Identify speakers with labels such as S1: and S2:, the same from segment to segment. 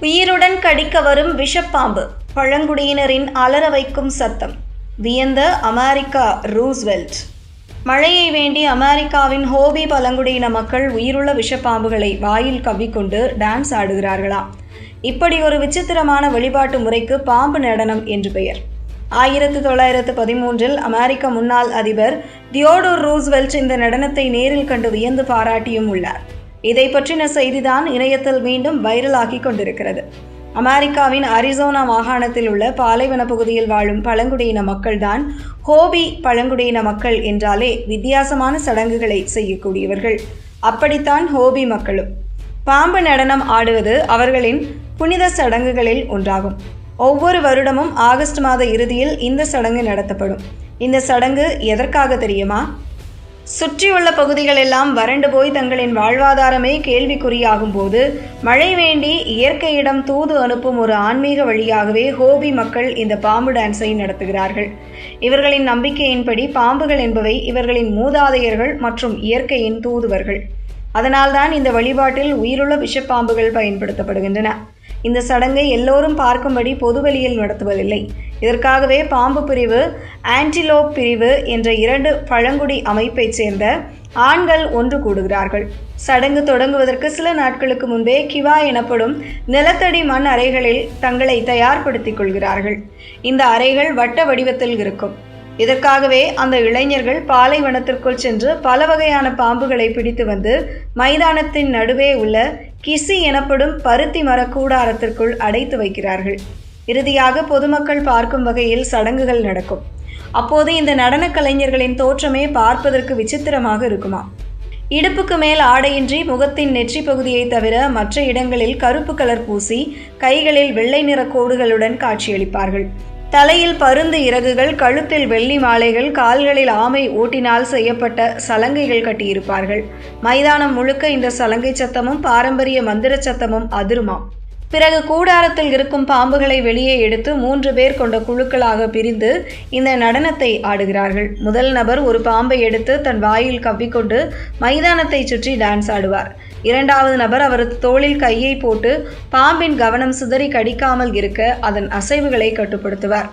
S1: உயிருடன் கடிக்க வரும் விஷப்பாம்பு, பழங்குடியினரின் அலற வைக்கும் சத்தம். வியந்த அமெரிக்கா ரூஸ்வெல்ட். மழையை வேண்டி அமெரிக்காவின் ஹோபி பழங்குடியின மக்கள் உயிருள்ள விஷப்பாம்புகளை வாயில் கவ்விக்கொண்டு டான்ஸ் ஆடுகிறார்களாம். இப்படி ஒரு விசித்திரமான வழிபாட்டு முறைக்கு பாம்பு நடனம் என்று பெயர். 1913 அமெரிக்க முன்னாள் அதிபர் தியோடோர் ரூஸ்வெல்ட் இந்த நடனத்தை நேரில் கண்டு வியந்து பாராட்டியும் உள்ளார். இதை பற்றின செய்திதான் இணையத்தில் மீண்டும் வைரலாகி கொண்டிருக்கிறது. அமெரிக்காவின் அரிசோனா மாகாணத்தில் உள்ள பாலைவன பகுதியில் வாழும் பழங்குடியின மக்கள்தான் ஹோபி பழங்குடியின மக்கள் என்றாலே வித்தியாசமான சடங்குகளை செய்யக்கூடியவர்கள். அப்படித்தான் ஹோபி மக்களும். பாம்பு நடனம் ஆடுவது அவர்களின் புனித சடங்குகளில் ஒன்றாகும். ஒவ்வொரு வருடமும் ஆகஸ்ட் மாத இறுதியில் இந்த சடங்கு நடத்தப்படும். இந்த சடங்கு எதற்காக தெரியுமா? சுற்றியுள்ள பகுதிகள் எல்லாம் வறண்டு போய் தங்களின் வாழ்வாதாரமே கேள்விக்குறியாகும் போது மழை வேண்டி இயற்கையிடம் தூது அனுப்பும் ஒரு ஆன்மீக வழியாகவே ஹோபி மக்கள் இந்த பாம்பு டான்ஸை நடத்துகிறார்கள். இவர்களின் நம்பிக்கையின்படி பாம்புகள் என்பவை இவர்களின் மூதாதையர்கள் மற்றும் இயற்கையின் தூதுவர்கள். அதனால்தான் இந்த வழிபாட்டில் உயிருள்ள விஷப்பாம்புகள் பயன்படுத்தப்படுகின்றன. இந்த சடங்கை எல்லோரும் பார்க்கும்படி பொதுவெளியில் நடத்துவதில்லை. இதற்காகவே பாம்பு பிரிவு, ஆன்டிலோப் பிரிவு என்ற 2 பழங்குடி அமைப்பைச் சேர்ந்த ஆண்கள் ஒன்று கூடுகிறார்கள். சடங்கு தொடங்குவதற்கு சில நாட்களுக்கு முன்பே கிவா எனப்படும் நிலத்தடி மண் அறைகளில் தங்களை தயார்படுத்திக் கொள்கிறார்கள். இந்த அறைகள் வட்ட வடிவத்தில் இருக்கும். இதற்காகவே அந்த இளைஞர்கள் பாலைவனத்திற்குள் சென்று பல வகையான பாம்புகளை பிடித்து வந்து மைதானத்தின் நடுவே உள்ள கிசி எனப்படும் பருத்தி மர கூடாரத்திற்குள் அடைத்து வைக்கிறார்கள். இறுதியாக பொதுமக்கள் பார்க்கும் வகையில் சடங்குகள் நடக்கும். அப்போது இந்த நடன கலைஞர்களின் தோற்றமே பார்ப்பதற்கு விசித்திரமாக இருக்குமா. இடுப்புக்கு மேல் ஆடையின்றி முகத்தின் நெற்றி பகுதியை தவிர மற்ற இடங்களில் கருப்பு கலர் பூசி கைகளில் வெள்ளை நிற கோடுகளுடன் காட்சியளிப்பார்கள். தலையில் பருந்து இறகுகள், கழுத்தில் வெள்ளி மாலைகள், கால்களில் ஆமை ஓட்டினால் செய்யப்பட்ட சலங்கைகள் கட்டியிருப்பார்கள். மைதானம் முழுக்க இந்த சலங்கை சத்தமும் பாரம்பரிய மந்திர சத்தமும் அதிருமாம். பிறகு கூடாரத்தில் இருக்கும் பாம்புகளை வெளியே எடுத்து 3 பேர் கொண்ட குழுக்களாக பிரிந்து இந்த நடனத்தை ஆடுகிறார்கள். முதல் நபர் ஒரு பாம்பை எடுத்து தன் வாயில் கவ்விக்கொண்டு மைதானத்தை சுற்றி டான்ஸ் ஆடுவார். 2வது நபர் அவரது தோளில் கையை போட்டு பாம்பின் கவனம் சிதறி கடிக்காமல் இருக்க அதன் அசைவுகளை கட்டுப்படுத்துவார்.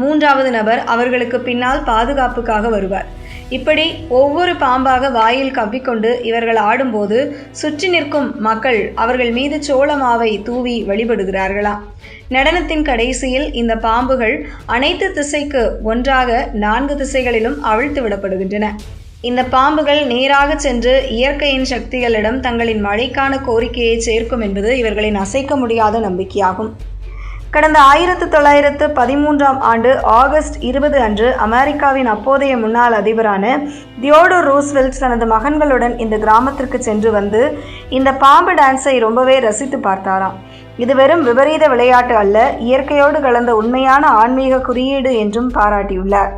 S1: 3வது நபர் அவர்களுக்கு பின்னால் பாதுகாப்புக்காக வருவார். இப்படி ஒவ்வொரு பாம்பாக வாயில் கவ்விக்கொண்டு இவர்கள் ஆடும்போது சுற்றி நிற்கும் மக்கள் அவர்கள் மீது சோள மாவை தூவி வழிபடுகிறார்களாம். நடனத்தின் கடைசியில் இந்த பாம்புகள் அனைத்து திசைக்கு ஒன்றாக 4 திசைகளிலும் அவிழ்த்து விடப்படுகின்றன. இந்த பாம்புகள் நேராக சென்று இயற்கையின் சக்திகளிடம் தங்களின் மழைக்கான கோரிக்கையை சேர்க்கும் என்பது இவர்களின் அசைக்க முடியாத நம்பிக்கையாகும். கடந்த 1913 ஆண்டு ஆகஸ்ட் 20 அன்று அமெரிக்காவின் அப்போதைய முன்னாள் அதிபரான தியோடோர் ரூஸ்வெல்ட் தனது மகன்களுடன் இந்த கிராமத்திற்கு சென்று வந்து இந்த பாம்பு டான்ஸை ரொம்பவே ரசித்து பார்த்தாராம். இது வெறும் விபரீத விளையாட்டு அல்ல, இயற்கையோடு கலந்த உண்மையான ஆன்மீக குறியீடு என்றும் பாராட்டியுள்ளார்.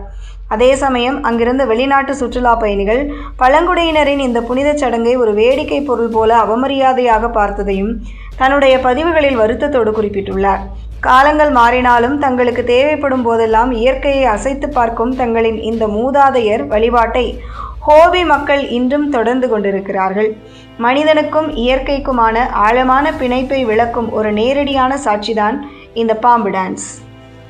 S1: அதே சமயம் அங்கிருந்த வெளிநாட்டு சுற்றுலா பயணிகள் பழங்குடியினரின் இந்த புனித சடங்கை ஒரு வேடிக்கை பொருள் போல அவமரியாதையாக பார்த்ததையும் தன்னுடைய பதிவுகளில் வருத்தத்தோடு குறிப்பிட்டுள்ளார். காலங்கள் மாறினாலும் தங்களுக்கு தேவைப்படும் போதெல்லாம் இயற்கையை அசைத்து பார்க்கும் தங்களின் இந்த மூதாதையர் வழிபாட்டை ஹோபி மக்கள் இன்றும் தொடர்ந்து கொண்டிருக்கிறார்கள். மனிதனுக்கும் இயற்கைக்குமான ஆழமான பிணைப்பை விளக்கும் ஒரு நேரடியான சாட்சிதான் இந்த பாம்பு டான்ஸ்.